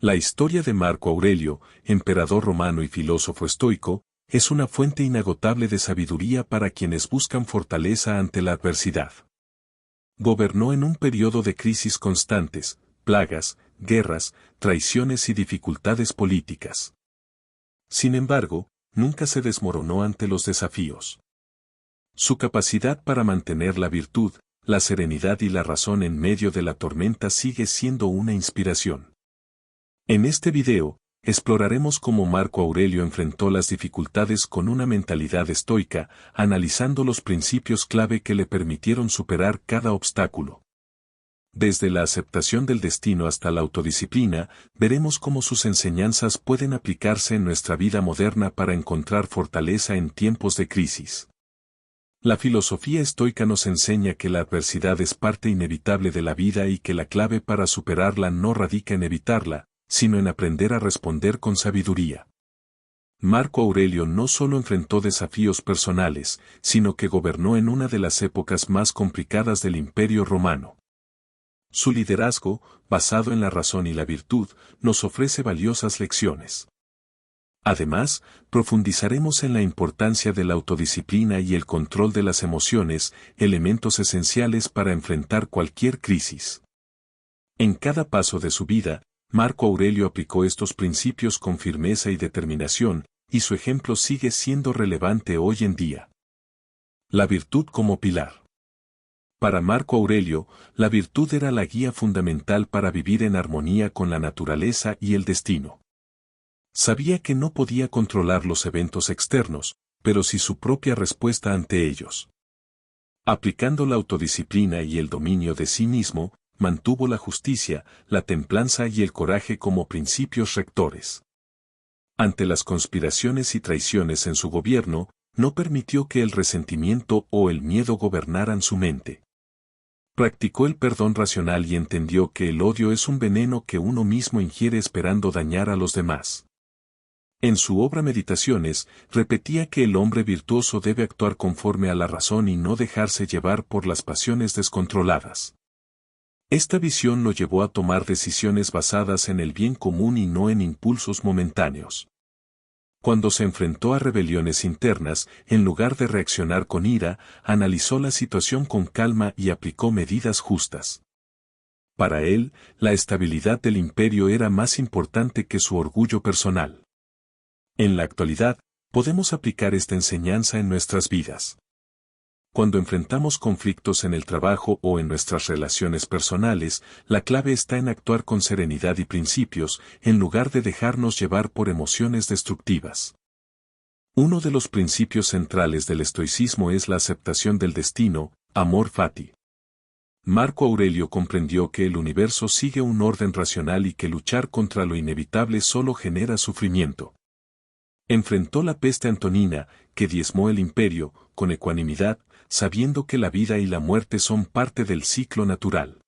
La historia de Marco Aurelio, emperador romano y filósofo estoico, es una fuente inagotable de sabiduría para quienes buscan fortaleza ante la adversidad. Gobernó en un periodo de crisis constantes, plagas, guerras, traiciones y dificultades políticas. Sin embargo, nunca se desmoronó ante los desafíos. Su capacidad para mantener la virtud, la serenidad y la razón en medio de la tormenta sigue siendo una inspiración. En este video, exploraremos cómo Marco Aurelio enfrentó las dificultades con una mentalidad estoica, analizando los principios clave que le permitieron superar cada obstáculo. Desde la aceptación del destino hasta la autodisciplina, veremos cómo sus enseñanzas pueden aplicarse en nuestra vida moderna para encontrar fortaleza en tiempos de crisis. La filosofía estoica nos enseña que la adversidad es parte inevitable de la vida y que la clave para superarla no radica en evitarla, sino en aprender a responder con sabiduría. Marco Aurelio no solo enfrentó desafíos personales, sino que gobernó en una de las épocas más complicadas del Imperio Romano. Su liderazgo, basado en la razón y la virtud, nos ofrece valiosas lecciones. Además, profundizaremos en la importancia de la autodisciplina y el control de las emociones, elementos esenciales para enfrentar cualquier crisis. En cada paso de su vida, Marco Aurelio aplicó estos principios con firmeza y determinación, y su ejemplo sigue siendo relevante hoy en día. La virtud como pilar. Para Marco Aurelio, la virtud era la guía fundamental para vivir en armonía con la naturaleza y el destino. Sabía que no podía controlar los eventos externos, pero sí su propia respuesta ante ellos. Aplicando la autodisciplina y el dominio de sí mismo, mantuvo la justicia, la templanza y el coraje como principios rectores. Ante las conspiraciones y traiciones en su gobierno, no permitió que el resentimiento o el miedo gobernaran su mente. Practicó el perdón racional y entendió que el odio es un veneno que uno mismo ingiere esperando dañar a los demás. En su obra Meditaciones, repetía que el hombre virtuoso debe actuar conforme a la razón y no dejarse llevar por las pasiones descontroladas. Esta visión lo llevó a tomar decisiones basadas en el bien común y no en impulsos momentáneos. Cuando se enfrentó a rebeliones internas, en lugar de reaccionar con ira, analizó la situación con calma y aplicó medidas justas. Para él, la estabilidad del imperio era más importante que su orgullo personal. En la actualidad, podemos aplicar esta enseñanza en nuestras vidas. Cuando enfrentamos conflictos en el trabajo o en nuestras relaciones personales, la clave está en actuar con serenidad y principios, en lugar de dejarnos llevar por emociones destructivas. Uno de los principios centrales del estoicismo es la aceptación del destino, amor fati. Marco Aurelio comprendió que el universo sigue un orden racional y que luchar contra lo inevitable solo genera sufrimiento. Enfrentó la peste antonina, que diezmó el imperio, con ecuanimidad, sabiendo que la vida y la muerte son parte del ciclo natural.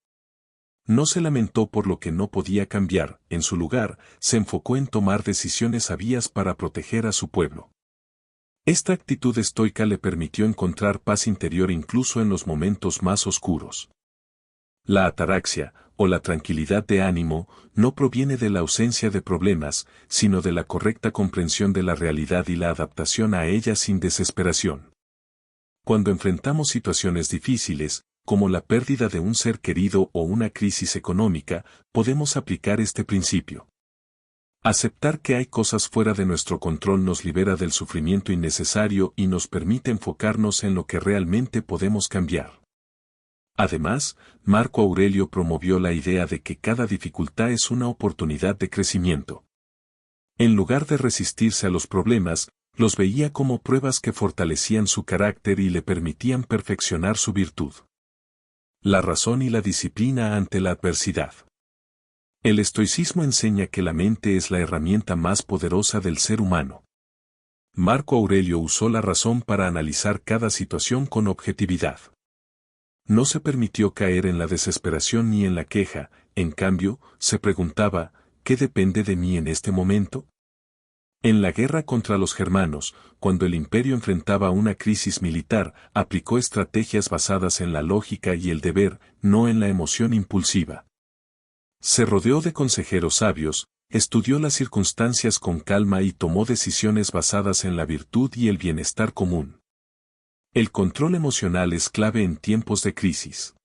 No se lamentó por lo que no podía cambiar, en su lugar, se enfocó en tomar decisiones sabias para proteger a su pueblo. Esta actitud estoica le permitió encontrar paz interior incluso en los momentos más oscuros. La ataraxia, o la tranquilidad de ánimo, no proviene de la ausencia de problemas, sino de la correcta comprensión de la realidad y la adaptación a ella sin desesperación. Cuando enfrentamos situaciones difíciles, como la pérdida de un ser querido o una crisis económica, podemos aplicar este principio. Aceptar que hay cosas fuera de nuestro control nos libera del sufrimiento innecesario y nos permite enfocarnos en lo que realmente podemos cambiar. Además, Marco Aurelio promovió la idea de que cada dificultad es una oportunidad de crecimiento. En lugar de resistirse a los problemas, los veía como pruebas que fortalecían su carácter y le permitían perfeccionar su virtud. La razón y la disciplina ante la adversidad. El estoicismo enseña que la mente es la herramienta más poderosa del ser humano. Marco Aurelio usó la razón para analizar cada situación con objetividad. No se permitió caer en la desesperación ni en la queja, en cambio, se preguntaba, ¿qué depende de mí en este momento? En la guerra contra los germanos, cuando el imperio enfrentaba una crisis militar, aplicó estrategias basadas en la lógica y el deber, no en la emoción impulsiva. Se rodeó de consejeros sabios, estudió las circunstancias con calma y tomó decisiones basadas en la virtud y el bienestar común. El control emocional es clave en tiempos de crisis.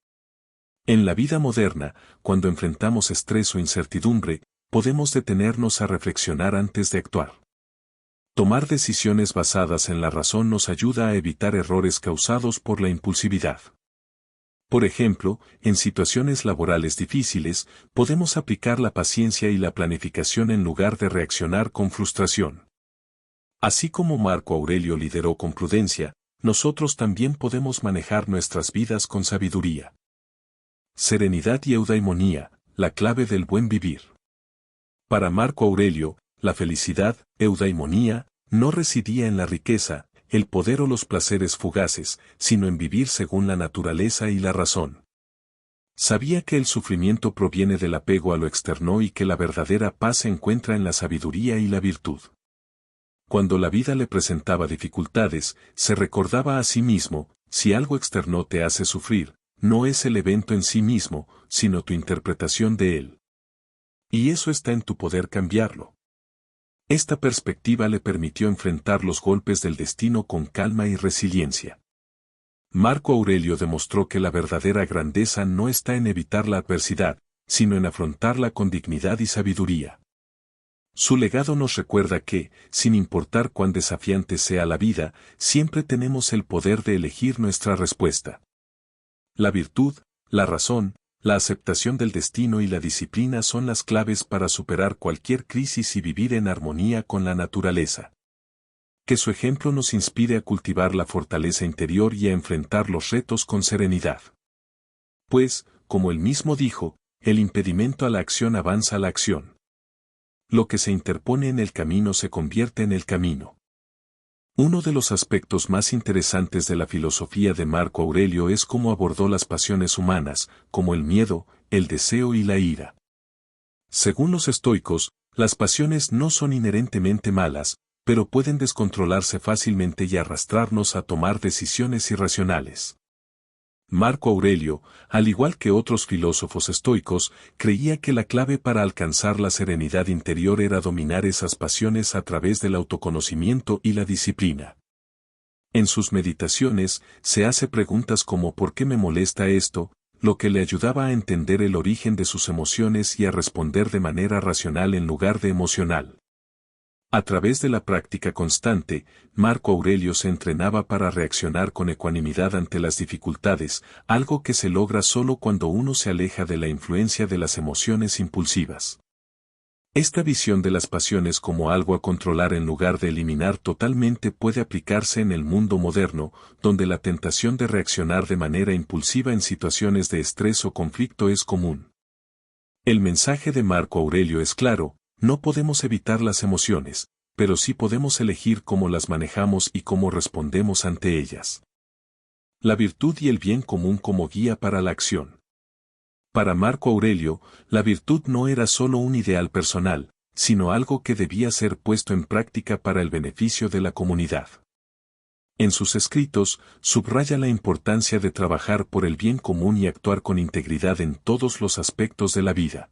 En la vida moderna, cuando enfrentamos estrés o incertidumbre, podemos detenernos a reflexionar antes de actuar. Tomar decisiones basadas en la razón nos ayuda a evitar errores causados por la impulsividad. Por ejemplo, en situaciones laborales difíciles, podemos aplicar la paciencia y la planificación en lugar de reaccionar con frustración. Así como Marco Aurelio lideró con prudencia, nosotros también podemos manejar nuestras vidas con sabiduría. Serenidad y eudaimonía, la clave del buen vivir. Para Marco Aurelio, la felicidad, eudaimonía, no residía en la riqueza, el poder o los placeres fugaces, sino en vivir según la naturaleza y la razón. Sabía que el sufrimiento proviene del apego a lo externo y que la verdadera paz se encuentra en la sabiduría y la virtud. Cuando la vida le presentaba dificultades, se recordaba a sí mismo, si algo externo te hace sufrir, no es el evento en sí mismo, sino tu interpretación de él. Y eso está en tu poder cambiarlo. Esta perspectiva le permitió enfrentar los golpes del destino con calma y resiliencia. Marco Aurelio demostró que la verdadera grandeza no está en evitar la adversidad, sino en afrontarla con dignidad y sabiduría. Su legado nos recuerda que, sin importar cuán desafiante sea la vida, siempre tenemos el poder de elegir nuestra respuesta. La virtud, la razón, la aceptación del destino y la disciplina son las claves para superar cualquier crisis y vivir en armonía con la naturaleza. Que su ejemplo nos inspire a cultivar la fortaleza interior y a enfrentar los retos con serenidad. Pues, como él mismo dijo, el impedimento a la acción avanza a la acción. Lo que se interpone en el camino se convierte en el camino. Uno de los aspectos más interesantes de la filosofía de Marco Aurelio es cómo abordó las pasiones humanas, como el miedo, el deseo y la ira. Según los estoicos, las pasiones no son inherentemente malas, pero pueden descontrolarse fácilmente y arrastrarnos a tomar decisiones irracionales. Marco Aurelio, al igual que otros filósofos estoicos, creía que la clave para alcanzar la serenidad interior era dominar esas pasiones a través del autoconocimiento y la disciplina. En sus meditaciones, se hace preguntas como ¿por qué me molesta esto?, lo que le ayudaba a entender el origen de sus emociones y a responder de manera racional en lugar de emocional. A través de la práctica constante, Marco Aurelio se entrenaba para reaccionar con ecuanimidad ante las dificultades, algo que se logra solo cuando uno se aleja de la influencia de las emociones impulsivas. Esta visión de las pasiones como algo a controlar en lugar de eliminar totalmente puede aplicarse en el mundo moderno, donde la tentación de reaccionar de manera impulsiva en situaciones de estrés o conflicto es común. El mensaje de Marco Aurelio es claro: no podemos evitar las emociones, pero sí podemos elegir cómo las manejamos y cómo respondemos ante ellas. La virtud y el bien común como guía para la acción. Para Marco Aurelio, la virtud no era solo un ideal personal, sino algo que debía ser puesto en práctica para el beneficio de la comunidad. En sus escritos, subraya la importancia de trabajar por el bien común y actuar con integridad en todos los aspectos de la vida.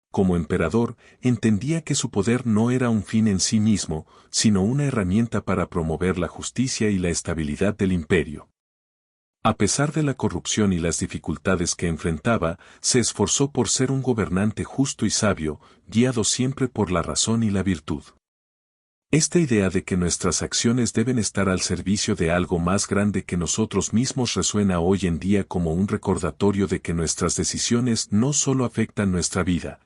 Como emperador, entendía que su poder no era un fin en sí mismo, sino una herramienta para promover la justicia y la estabilidad del imperio. A pesar de la corrupción y las dificultades que enfrentaba, se esforzó por ser un gobernante justo y sabio, guiado siempre por la razón y la virtud. Esta idea de que nuestras acciones deben estar al servicio de algo más grande que nosotros mismos resuena hoy en día como un recordatorio de que nuestras decisiones no solo afectan nuestra vida,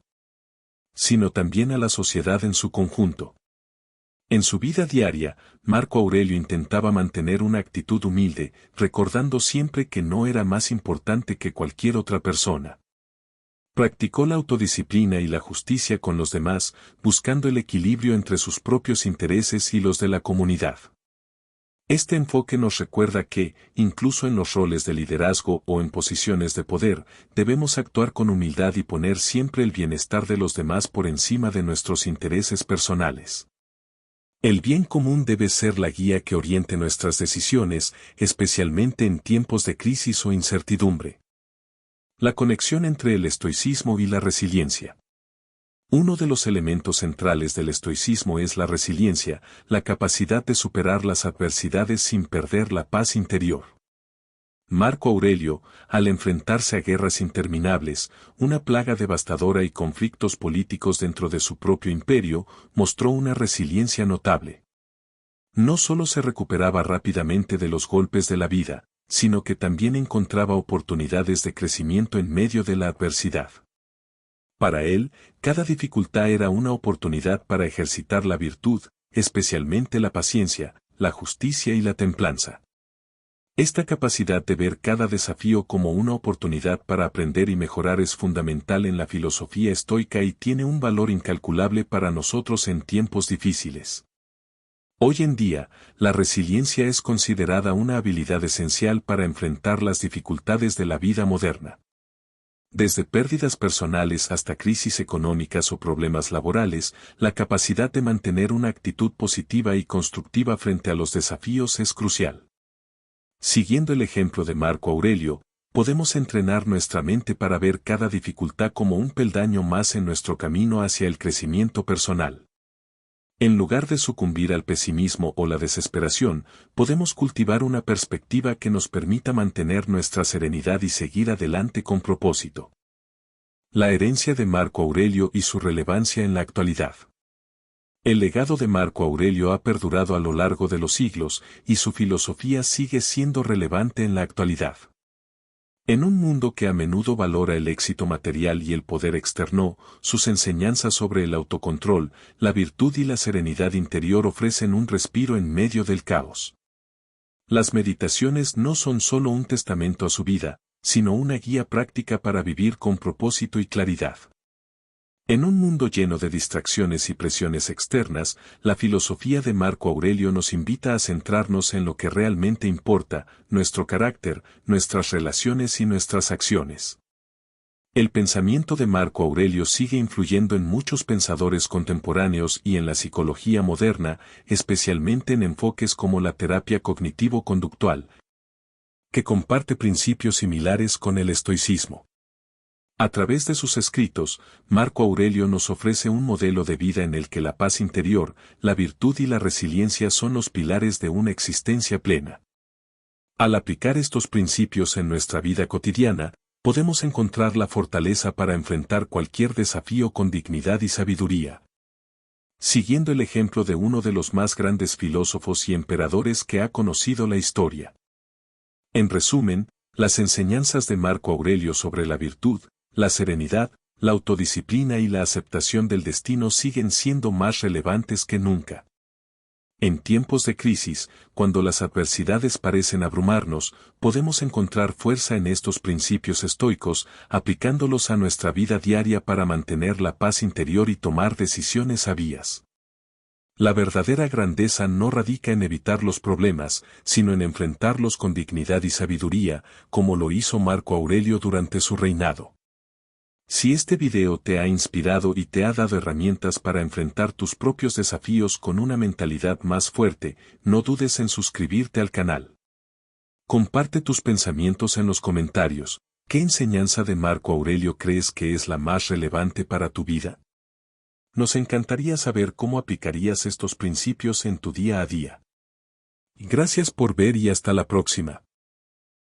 sino también a la sociedad en su conjunto. En su vida diaria, Marco Aurelio intentaba mantener una actitud humilde, recordando siempre que no era más importante que cualquier otra persona. Practicó la autodisciplina y la justicia con los demás, buscando el equilibrio entre sus propios intereses y los de la comunidad. Este enfoque nos recuerda que, incluso en los roles de liderazgo o en posiciones de poder, debemos actuar con humildad y poner siempre el bienestar de los demás por encima de nuestros intereses personales. El bien común debe ser la guía que oriente nuestras decisiones, especialmente en tiempos de crisis o incertidumbre. La conexión entre el estoicismo y la resiliencia. Uno de los elementos centrales del estoicismo es la resiliencia, la capacidad de superar las adversidades sin perder la paz interior. Marco Aurelio, al enfrentarse a guerras interminables, una plaga devastadora y conflictos políticos dentro de su propio imperio, mostró una resiliencia notable. No solo se recuperaba rápidamente de los golpes de la vida, sino que también encontraba oportunidades de crecimiento en medio de la adversidad. Para él, cada dificultad era una oportunidad para ejercitar la virtud, especialmente la paciencia, la justicia y la templanza. Esta capacidad de ver cada desafío como una oportunidad para aprender y mejorar es fundamental en la filosofía estoica y tiene un valor incalculable para nosotros en tiempos difíciles. Hoy en día, la resiliencia es considerada una habilidad esencial para enfrentar las dificultades de la vida moderna. Desde pérdidas personales hasta crisis económicas o problemas laborales, la capacidad de mantener una actitud positiva y constructiva frente a los desafíos es crucial. Siguiendo el ejemplo de Marco Aurelio, podemos entrenar nuestra mente para ver cada dificultad como un peldaño más en nuestro camino hacia el crecimiento personal. En lugar de sucumbir al pesimismo o la desesperación, podemos cultivar una perspectiva que nos permita mantener nuestra serenidad y seguir adelante con propósito. La herencia de Marco Aurelio y su relevancia en la actualidad. El legado de Marco Aurelio ha perdurado a lo largo de los siglos y su filosofía sigue siendo relevante en la actualidad. En un mundo que a menudo valora el éxito material y el poder externo, sus enseñanzas sobre el autocontrol, la virtud y la serenidad interior ofrecen un respiro en medio del caos. Las meditaciones no son solo un testamento a su vida, sino una guía práctica para vivir con propósito y claridad. En un mundo lleno de distracciones y presiones externas, la filosofía de Marco Aurelio nos invita a centrarnos en lo que realmente importa, nuestro carácter, nuestras relaciones y nuestras acciones. El pensamiento de Marco Aurelio sigue influyendo en muchos pensadores contemporáneos y en la psicología moderna, especialmente en enfoques como la terapia cognitivo-conductual, que comparte principios similares con el estoicismo. A través de sus escritos, Marco Aurelio nos ofrece un modelo de vida en el que la paz interior, la virtud y la resiliencia son los pilares de una existencia plena. Al aplicar estos principios en nuestra vida cotidiana, podemos encontrar la fortaleza para enfrentar cualquier desafío con dignidad y sabiduría. Siguiendo el ejemplo de uno de los más grandes filósofos y emperadores que ha conocido la historia. En resumen, las enseñanzas de Marco Aurelio sobre la virtud, la serenidad, la autodisciplina y la aceptación del destino siguen siendo más relevantes que nunca. En tiempos de crisis, cuando las adversidades parecen abrumarnos, podemos encontrar fuerza en estos principios estoicos, aplicándolos a nuestra vida diaria para mantener la paz interior y tomar decisiones sabias. La verdadera grandeza no radica en evitar los problemas, sino en enfrentarlos con dignidad y sabiduría, como lo hizo Marco Aurelio durante su reinado. Si este video te ha inspirado y te ha dado herramientas para enfrentar tus propios desafíos con una mentalidad más fuerte, no dudes en suscribirte al canal. Comparte tus pensamientos en los comentarios. ¿Qué enseñanza de Marco Aurelio crees que es la más relevante para tu vida? Nos encantaría saber cómo aplicarías estos principios en tu día a día. Gracias por ver y hasta la próxima.